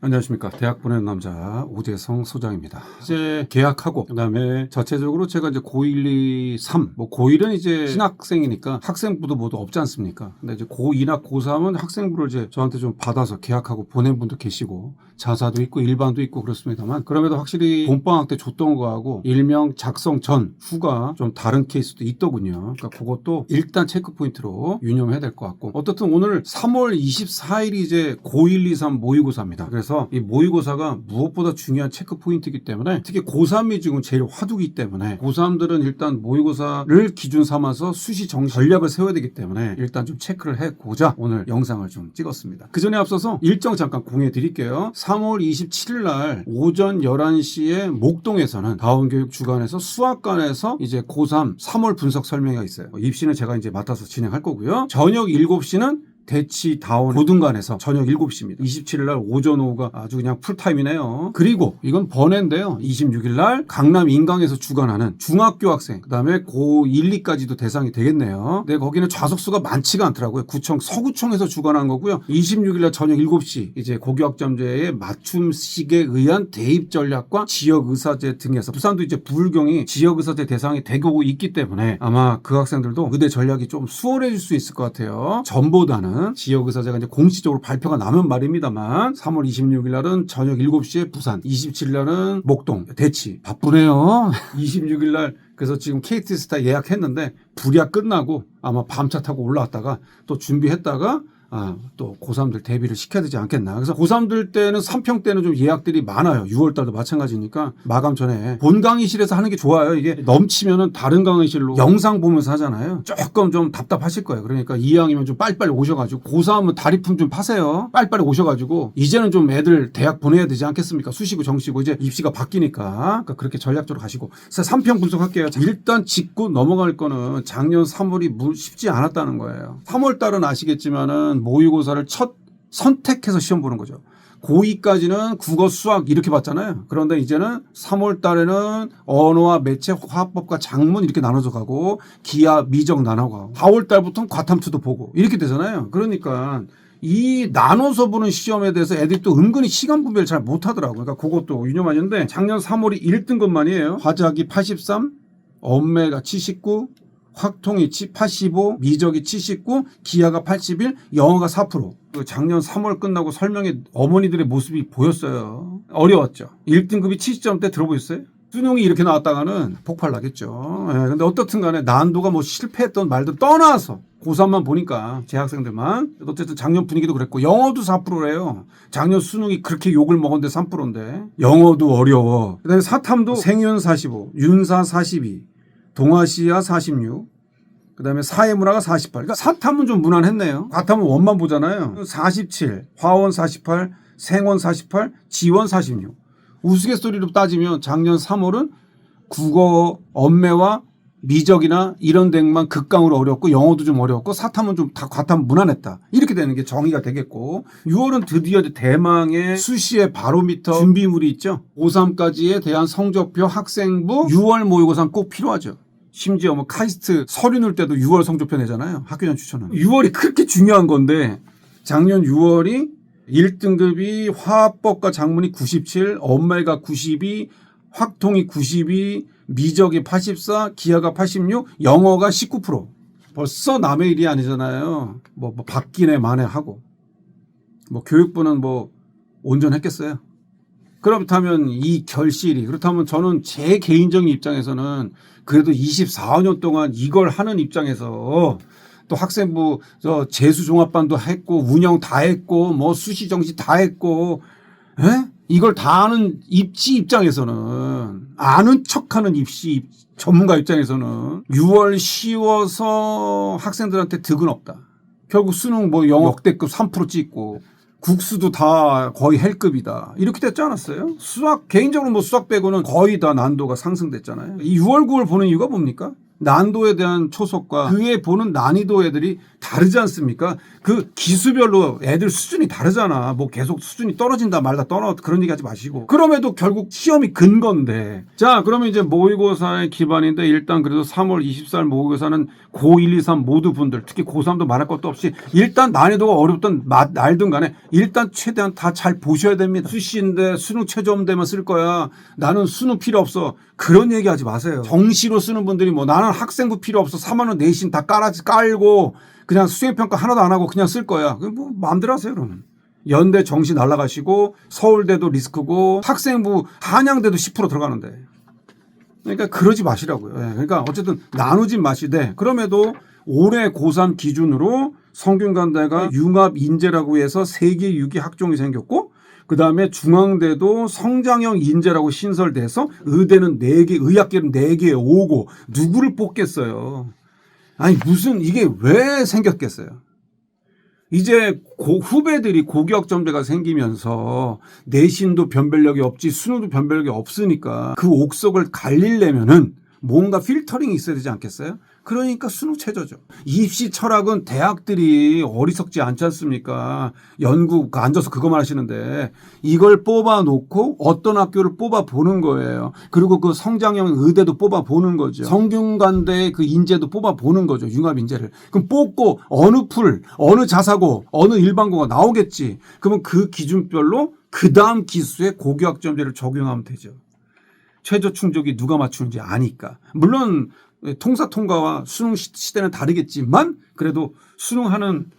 안녕하십니까. 대학 보내는 남자 오재성 소장입니다. 이제 계약하고 그다음에 자체적으로 제가 이제 고1, 2, 3 고1은 이제 신학생이니까 학생부도 모두 없지 않습니까? 근데 이제 고2나 고3은 학생부를 이제 저한테 좀 받아서 계약하고 보낸 분도 계시고 자사도 있고 일반도 있고 그렇습니다만 그럼에도 확실히 봄방학 때 줬던 거하고 일명 작성 전 후가 좀 다른 케이스도 있더군요. 그러니까 그것도 일단 체크 포인트로 유념해야 될 것 같고 어떻든 오늘 3월 24일이 이제 고1, 2, 3 모의고사입니다. 그래서 이 모의고사가 무엇보다 중요한 체크 포인트이기 때문에 특히 고3이 지금 제일 화두이기 때문에 고3들은 일단 모의고사를 기준 삼아서 수시 전략을 세워야 되기 때문에 일단 좀 체크를 해보자 오늘 영상을 좀 찍었습니다. 그 전에 앞서서 일정 잠깐 공유해 드릴게요. 3월 27일 날 오전 11시에 목동에서는 다운교육 주간에서 수학관에서 이제 고3 3월 분석 설명회가 있어요. 입시는 제가 이제 맡아서 진행할 거고요. 저녁 7시는 대치 다운 고등관에서 저녁 7시입니다. 27일 날 오전 오후가 아주 그냥 풀타임이네요. 그리고 이건 번외인데요. 26일 날 강남 인강에서 주관하는 중학교 학생 그다음에 고1, 2까지도 대상이 되겠네요. 근데 거기는 좌석수가 많지가 않더라고요. 구청 서구청에서 주관한 거고요. 26일 날 저녁 7시 이제 고교학점제의 맞춤식에 의한 대입 전략과 지역 의사제 등에서 부산도 이제 부울경이 지역 의사제 대상이 되고 있기 때문에 아마 그 학생들도 의대 전략이 좀 수월해질 수 있을 것 같아요. 전보다는 지역의사제가 이제 공식적으로 발표가 나면 말입니다만 3월 26일 날은 저녁 7시에 부산, 27일 날은 목동, 대치 바쁘네요. 26일 날 그래서 지금 KT스타 예약했는데 불야 끝나고 아마 밤차 타고 올라왔다가 또 준비했다가 또 고3들 대비를 시켜야 되지 않겠나. 그래서 고3들 때는 3평 때는 좀 예약들이 많아요. 6월달도 마찬가지니까 마감 전에 본 강의실에서 하는 게 좋아요. 이게 넘치면은 다른 강의실로 영상 보면서 하잖아요. 조금 좀 답답하실 거예요. 그러니까 2학이면 좀 빨리빨리 오셔가지고 고3은 다리품 좀 파세요. 빨리빨리 오셔가지고 이제는 좀 애들 대학 보내야 되지 않겠습니까? 수시고 정시고 이제 입시가 바뀌니까 그러니까 그렇게 전략적으로 가시고. 그래서 3평 분석할게요. 일단 짚고 넘어갈 거는 작년 3월이 쉽지 않았다는 거예요. 3월달은 아시겠지만은 모의고사를 첫 선택해서 시험 보는 거죠. 고2까지는 국어, 수학 이렇게 봤잖아요. 그런데 이제는 3월 달에는 언어와 매체, 화법과 작문 이렇게 나눠져 가고 기하, 미적 나눠가고 4월 달부터는 과탐투도 보고 이렇게 되잖아요. 그러니까 이 나눠서 보는 시험에 대해서 애들이 또 은근히 시간 분배를 잘 못하더라고요. 그러니까 그것도 유념하셨는데 작년 3월이 1등급만이에요. 화작이 83, 언매가 79, 확통이 85, 미적이 79, 기하가 81, 영어가 4%. 작년 3월 끝나고 설명에 어머니들의 모습이 보였어요. 어려웠죠. 1등급이 70점대 들어보셨어요? 수능이 이렇게 나왔다가는 폭발 나겠죠. 근데 어떻든 간에 난도가 뭐 실패했던 말도 떠나서 고3만 보니까 재학생들만 어쨌든 작년 분위기도 그랬고 영어도 4%래요. 작년 수능이 그렇게 욕을 먹었는데 3%인데 영어도 어려워. 그다음에 사탐도 생윤 45, 윤사 42, 동아시아 46, 그 다음에 사회문화가 48. 그러니까 사탐은 좀 무난했네요. 과탐은 원만 보잖아요. 47, 화원 48, 생원 48, 지원 46. 우스갯소리로 따지면 작년 3월은 국어, 언매와 미적이나 이런 데만 극강으로 어렵고 영어도 좀 어렵고 사탐은 좀 다 과탐 무난했다. 이렇게 되는 게 정의가 되겠고 6월은 드디어 대망의 수시의 바로미터 준비물이 있죠. 고3까지에 대한 성적표 학생부 6월 모의고사 꼭 필요하죠. 심지어 뭐 카이스트 서류 넣을 때도 6월 성적표 내잖아요. 학교장 추천은. 6월이 그렇게 중요한 건데 작년 6월이 1등급이 화법과 작문이 97, 언매가 92, 확통이 92, 미적이 84, 기하가 86, 영어가 19%. 벌써 남의 일이 아니잖아요. 뭐 바뀌네 마네 하고. 뭐 교육부는 뭐 온전했겠어요. 그렇다면 이 결실이 그렇다면 저는 제 개인적인 입장에서는 그래도 24년 동안 이걸 하는 입장에서 또 학생부 재수종합반도 했고 운영 다 했고 뭐 수시 정시 다 했고 이걸 다 아는 입시 입장에서는 아는 척하는 입시 전문가 입장에서는 6월 쉬워서 학생들한테 득은 없다. 결국 수능 뭐 영어 역대급 3% 찍고 국수도 다 거의 헬급이다. 이렇게 됐지 않았어요? 수학 개인적으로 뭐 수학 빼고는 거의 다 난도가 상승됐잖아요. 이 6월 9월 보는 이유가 뭡니까? 난도에 대한 초석과 그에 보는 난이도 애들이 다르지 않습니까? 그 기수별로 애들 수준이 다르잖아. 뭐 계속 수준이 떨어진다 말다 그런 얘기 하지 마시고. 그럼에도 결국 시험이 근건데. 자, 그러면 이제 모의고사의 기반인데 일단 그래도 3월 24일 모의고사는 고1, 2, 3 모두 분들 특히 고3도 말할 것도 없이 일단 난이도가 어렵든 날든 간에 일단 최대한 다 잘 보셔야 됩니다. 수시인데 수능 최저음대만 쓸 거야. 나는 수능 필요 없어. 그런 얘기 하지 마세요. 정시로 쓰는 분들이 뭐 나는 학생부 필요 없어. 3만 원 내신 다 깔고 그냥 수행평가 하나도 안 하고 그냥 쓸 거야. 뭐 마음대로 하세요 그러면. 연대 정시 날라가시고 서울대도 리스크고 학생부 한양대도 10% 들어가는데. 그러니까 그러지 마시라고요. 그러니까 어쨌든 나누진 마시되 그럼에도 올해 고3 기준으로 성균관대가 융합인재라고 해서 3개 6개 학종이 생겼고 그다음에 중앙대도 성장형 인재라고 신설돼서 의대는 4개, 의학계는 4개에 오고 누구를 뽑겠어요. 아니 무슨 이게 왜 생겼겠어요. 이제 후배들이 고교학점제가 생기면서 내신도 변별력이 없지 수능도 변별력이 없으니까 그 옥석을 갈리려면은 뭔가 필터링이 있어야 되지 않겠어요? 그러니까 수능 최저죠. 입시 철학은 대학들이 어리석지 않지 않습니까? 연구 앉아서 그거만 하시는데 이걸 뽑아놓고 어떤 학교를 뽑아보는 거예요. 그리고 그 성장형 의대도 뽑아보는 거죠. 성균관대의 그 인재도 뽑아보는 거죠. 융합인재를. 그럼 뽑고 어느 풀, 어느 자사고, 어느 일반고가 나오겠지. 그러면 그 기준별로 그 다음 기수에 고교학점제를 적용하면 되죠. 최저 충족이 누가 맞추는지 아니까. 물론 통사 통과와 수능 시대는 다르겠지만 그래도 수능하는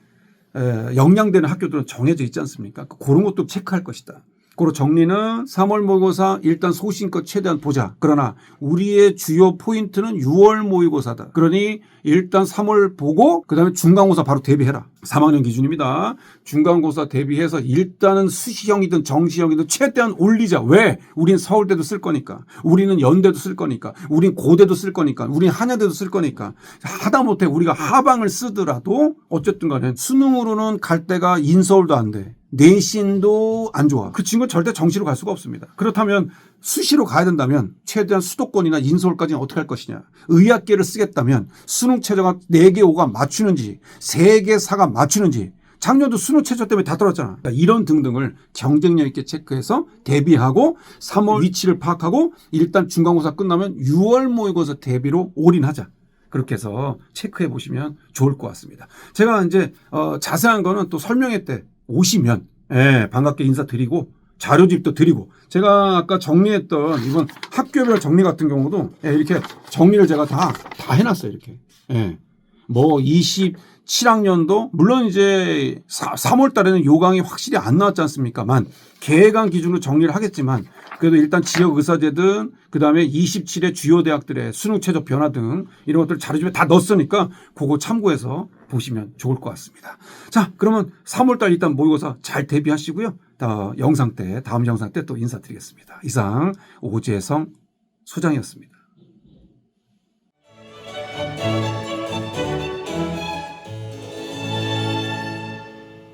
역량되는 학교들은 정해져 있지 않습니까? 그런 것도 체크할 것이다. 그리고 정리는 3월 모의고사 일단 소신껏 최대한 보자. 그러나 우리의 주요 포인트는 6월 모의고사다. 그러니 일단 3월 보고 그다음에 중간고사 바로 대비해라. 3학년 기준입니다. 중간고사 대비해서 일단은 수시형이든 정시형이든 최대한 올리자. 왜? 우린 서울대도 쓸 거니까. 우리는 연대도 쓸 거니까. 우린 고대도 쓸 거니까. 우린 한양대도 쓸 거니까. 하다못해 우리가 하방을 쓰더라도 어쨌든 간에 수능으로는 갈 데가 인서울도 안 돼. 내신도 안 좋아. 그 친구는 절대 정시로 갈 수가 없습니다. 그렇다면 수시로 가야 된다면 최대한 수도권이나 인서울까지는 어떻게 할 것이냐. 의학계를 쓰겠다면 수능 최저가 4개 5가 맞추는지 3개 4가 맞추는지 작년도 수능 최저 때문에 다 떨어졌잖아. 그러니까 이런 등등을 경쟁력 있게 체크해서 대비하고 3월 위치를 파악하고 일단 중간고사 끝나면 6월 모의고사 대비로 올인하자. 그렇게 해서 체크해 보시면 좋을 것 같습니다. 제가 이제 자세한 거는 또 설명회 때 오시면 반갑게 인사드리고 자료집도 드리고 제가 아까 정리했던 이번 학교별 정리 같은 경우도 이렇게 정리를 제가 다 해놨어요. 이렇게 뭐 27학년도 물론 이제 3월 달에는 요강이 확실히 안 나왔지 않습니까만 계획안 기준으로 정리를 하겠지만 그래도 일단 지역 의사제든 그다음에 27의 주요 대학들의 수능 최저 변화 등 이런 것들 자료집에 다 넣었으니까 그거 참고해서 보시면 좋을 것 같습니다. 자, 그러면 3월 달 일단 모의고사 잘 대비하시고요. 다음 영상 때 또 인사드리겠습니다. 이상 오재성 소장이었습니다.